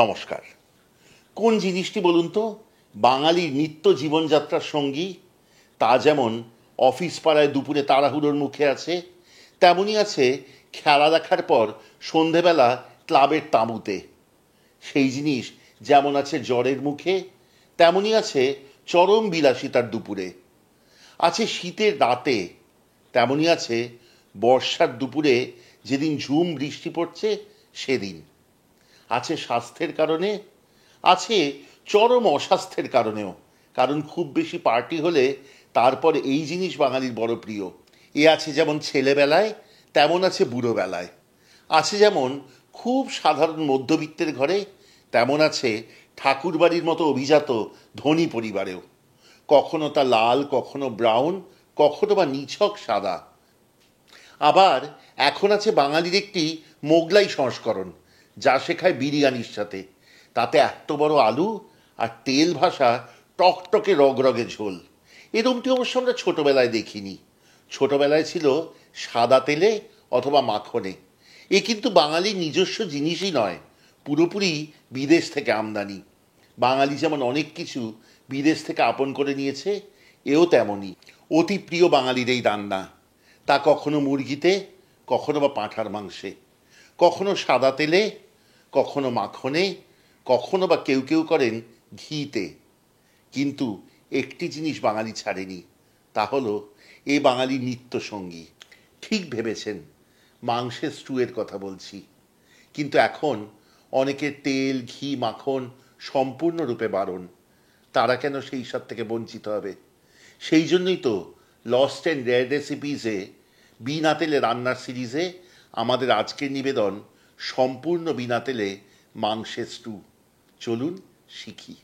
নমস্কার। কোন জিনিসটি বলুন তো বাঙালির নিত্য জীবনযাত্রার সঙ্গী? তা যেমন অফিস পাড়ায় দুপুরে তাড়াহুড়োর মুখে আছে, তেমনই আছে খেলা দেখার পর সন্ধেবেলা ক্লাবের তাঁবুতে। সেই জিনিস যেমন আছে জ্বরের মুখে, তেমনই আছে চরম বিলাসিতার দুপুরে। আছে শীতের রাতে, তেমনই আছে বর্ষার দুপুরে যেদিন ঝুম বৃষ্টি পড়ছে সেদিন। আছে স্বাস্থ্যের কারণে, আছে চরম অস্বাস্থ্যের কারণেও। কারণ খুব বেশি পার্টি হলে তারপর এই জিনিস বাঙালির বড় প্রিয়। এ আছে যেমন ছেলেবেলায়, তেমন আছে বুড়োবেলায়। আছে যেমন খুব সাধারণ মধ্যবিত্তের ঘরে, তেমন আছে ঠাকুরবাড়ির মতো অভিজাত ধনী পরিবারেও। কখনো তা লাল, কখনো ব্রাউন, কখনো বা নিছক সাদা। আবার এখন আছে বাঙালির একটি মোগলাই সংস্করণ, যা শেখায় বিরিয়ানির সাথে। তাতে এত বড় আলু আর তেল ভাসা টকটকে রগরগে ঝোল। এরমটি অবশ্য আমরা ছোটবেলায় দেখিনি। ছোটবেলায় ছিল সাদা তেলে অথবা মাখনে। এ কিন্তু বাঙালির নিজস্ব জিনিসই নয়, পুরোপুরি বিদেশ থেকে আমদানি। বাঙালি যেমন অনেক কিছু বিদেশ থেকে আপন করে নিয়েছে, এও তেমনই। অতি প্রিয় বাঙালির এই রান্না, তা কখনো মুরগিতে, কখনো বা পাঁঠার মাংসে, কখনো সাদা তেলে, কখনো মাখনে, কখনো বা কেউ কেউ করেন ঘিতে। কিন্তু একটি জিনিস বাঙালি ছাড়েনি, তা হলো এ বাঙালির নিত্য সঙ্গী। ঠিক ভেবেছেন, মাংসের স্টুয়ের কথা বলছি। কিন্তু এখন অনেকের তেল, ঘি, মাখন সম্পূর্ণরূপে বারণ। তারা কেন সেই স্বাদ থেকে বঞ্চিত হবে? সেই জন্যই তো লস্ট অ্যান্ড রেয়ার রেসিপিসে বিনা তেলে রান্নার সিরিজে আমাদের আজকের নিবেদন সম্পূর্ণ বিনা তেলে মাংসের স্টু। চলুন শিখি।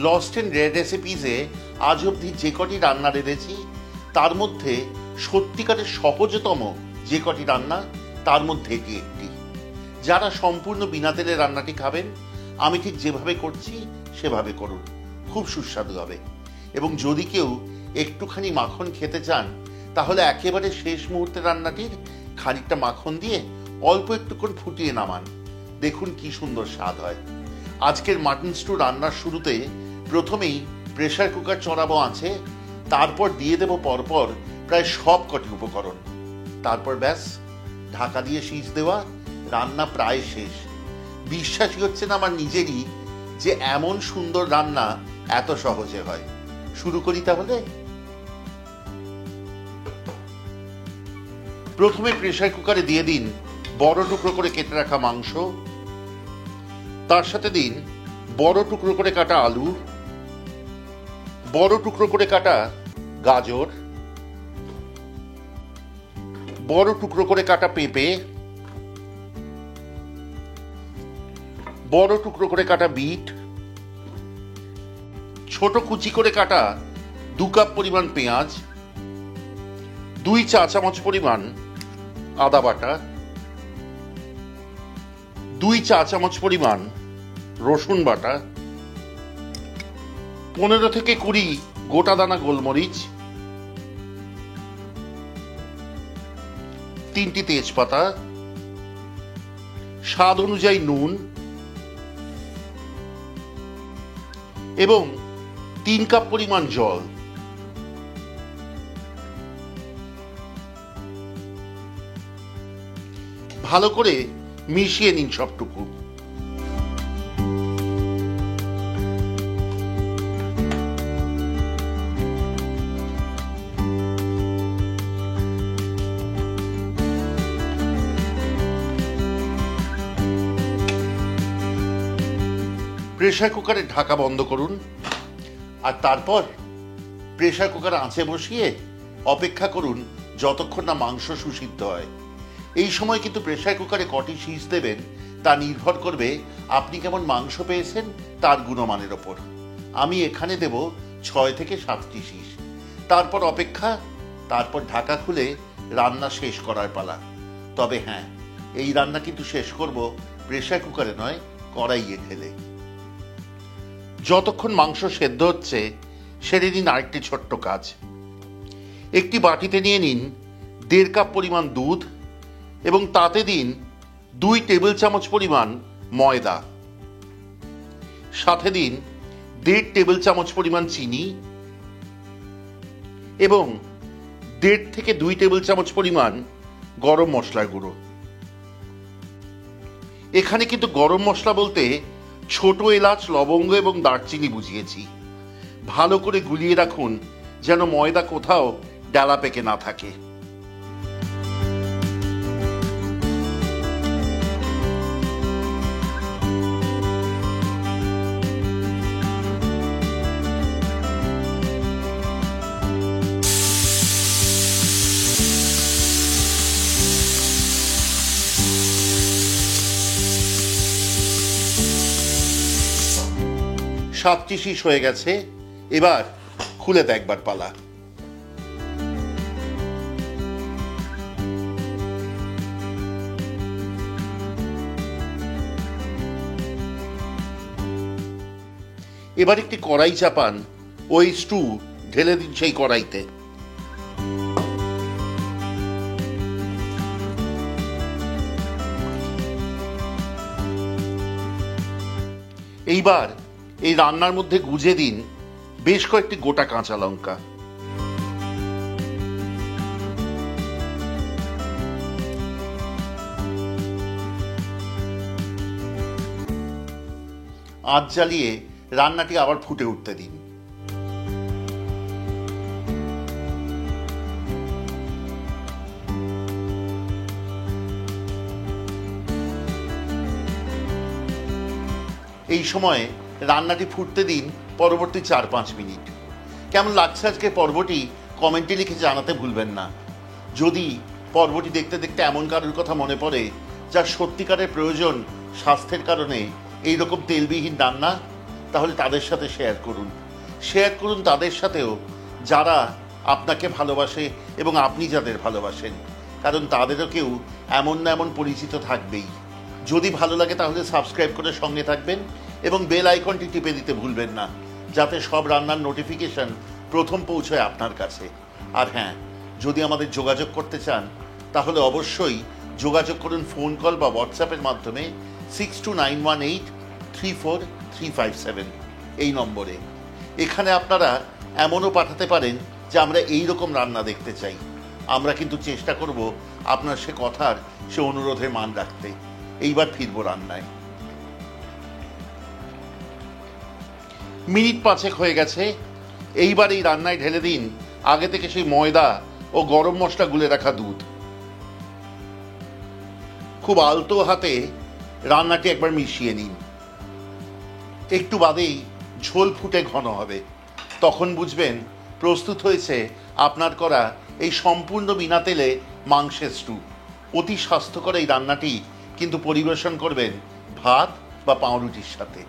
লস্ট অ্যান্ড রেয়ার রেসিপিসে আজ অবধি যে কটি রান্না রেঁধেছি, তার মধ্যে সত্যিকারের সহজতম যে কটি রান্না, তার মধ্যে এটি একটি। যারা সম্পূর্ণ বিনা তেলে রান্নাটি খাবেন, আমি ঠিক যেভাবে করছি সেভাবে করুন, খুব সুস্বাদু হবে। এবং যদি কেউ একটুখানি মাখন খেতে চান, তাহলে একেবারে শেষ মুহূর্তে রান্নাটির খানিকটা মাখন দিয়ে অল্প একটুক্ষণ ফুটিয়ে নামান, দেখুন কি সুন্দর স্বাদ হয়। আজকের মাটন স্টু রান্নার শুরুতে প্রথমেই প্রেসার কুকার চড়াবো আছে, তারপর দিয়ে দেব পরপর প্রায় সব কটি উপকরণ। তারপর ব্যাস ঢাকা দিয়ে সিজ দেওয়া, রান্না প্রায় শেষ। বিশ্বাসই হচ্ছে না আমার নিজেরই যে এমন সুন্দর রান্না এত সহজে হয়। শুরু করি তাহলে। প্রথমে প্রেসার কুকারে দিয়ে দিন বড় টুকরো করে কেটে রাখা মাংস, তার সাথে দিন বড় টুকরো করে কাটা আলু, বড় টুকরো করে কাটা গাজর, বড় টুকরো করে কাটা পেঁপে, বড় টুকরো করে কাটা বিট, ছোট কুচি করে কাটা 2 কাপ পরিমাণ পেঁয়াজ, 2 চা চামচ পরিমাণ আদা বাটা, 2 চা চামচ পরিমাণ রসুন বাটা, 15 থেকে 20 গোটা দানা গোলমরিচ, 3টি তেজপাতা, স্বাদ অনুযায়ী নুন এবং 3 কাপ পরিমাণ জল। ভালো করে মিশিয়ে নিন সবটুকু। প্রেসার কুকারের ঢাকা বন্ধ করুন, আর তারপর প্রেসার কুকার আঁচে বসিয়ে অপেক্ষা করুন যতক্ষণ না মাংস সুসিদ্ধ হয়। এই সময় কিন্তু প্রেসার কুকারে কটি শীষ দেবেন তা নির্ভর করবে আপনি কেমন মাংস পেয়েছেন তার গুণমানের ওপর। আমি এখানে দেব 6 থেকে 7টি শীষ। তারপর অপেক্ষা, তারপর ঢাকা খুলে রান্না শেষ করার পালা। তবে হ্যাঁ, এই রান্না কিন্তু শেষ করব প্রেসার কুকারে নয়, কড়াইয়ে ঢেলে। যতক্ষণ মাংস সেদ্ধ হচ্ছে সেরে নিন আরেকটি ছোট্ট কাজ। একটি বাটিতে নিয়ে নিন 1.5 কাপ পরিমাণ দুধ এবং তাতে দিন 2 টেবিল চামচ পরিমাণ ময়দা, সাথে দিন 1.5 টেবিল চামচ পরিমাণ চিনি এবং 1.5 থেকে 2 টেবিল চামচ পরিমাণ গরম মশলার গুঁড়ো। এখানে কিন্তু গরম মশলা বলতে ছোট এলাচ, লবঙ্গ এবং দারচিনি বুঝিয়েছি। ভালো করে গুলিয়ে রাখুন যেন ময়দা কোথাও ডালা পেকে না থাকে। সাতটি শীষ হয়ে গেছে, এবার খুলে দেখবার পালা। এবার একটি কড়াই চাপান, ওই স্টু ঢেলে দিন সেই কড়াইতে। এইবার এই রান্নার মধ্যে গুজে দিন বেশ কয়েকটি গোটা কাঁচা লঙ্কা। আঁচ জ্বালিয়ে রান্নাটি আবার ফুটে উঠতে দিন। এই সময়ে রান্নাটি ফুটতে দিন পরবর্তী 4-5 মিনিট। কেমন লাগছে আজকে পর্বটি কমেন্টে লিখে জানাতে ভুলবেন না। যদি পর্বটি দেখতে দেখতে এমন কারোর কথা মনে পড়ে যার সত্যিকারের প্রয়োজন স্বাস্থ্যের কারণে এইরকম তেলবিহীন রান্না, তাহলে তাদের সাথে শেয়ার করুন তাদের সাথেও যারা আপনাকে ভালোবাসে এবং আপনি যাদের ভালোবাসেন, কারণ তাদেরও কেউ এমন না এমন পরিচিত থাকবেই। যদি ভালো লাগে তাহলে সাবস্ক্রাইব করে সঙ্গে থাকবেন এবং বেল আইকনটি টিপে দিতে ভুলবেন না, যাতে সব রান্নার নোটিফিকেশন প্রথম পৌঁছয় আপনার কাছে। আর হ্যাঁ, যদি আমাদের যোগাযোগ করতে চান তাহলে অবশ্যই যোগাযোগ করুন ফোন কল বা হোয়াটসঅ্যাপের মাধ্যমে 6291834357 এই নম্বরে। এখানে আপনারা এমনও পাঠাতে পারেন যে আমরা এই রকম রান্না দেখতে চাই। আমরা কিন্তু চেষ্টা করব আপনার সে কথার, সে অনুরোধের মান রাখতে। এইবার ফিরবো রান্নায়। মিনিট 5 হয়ে গেছে। এইবার এই রান্নায় ঢেলে দিন আগে থেকে সেই ময়দা ও গরম মশলা গুলে রাখা দুধ। খুব আলতো হাতে রান্নাটি একবার মিশিয়ে নিন। একটু বাদেই ঝোল ফুটে ঘন হবে, তখন বুঝবেন প্রস্তুত হয়েছে আপনার করা এই সম্পূর্ণ বিনা তেলে মাংসের স্টু। অতি স্বাস্থ্যকর এই রান্নাটি কিন্তু পরিবেশন করবেন ভাত বা পাউরুটির সাথে।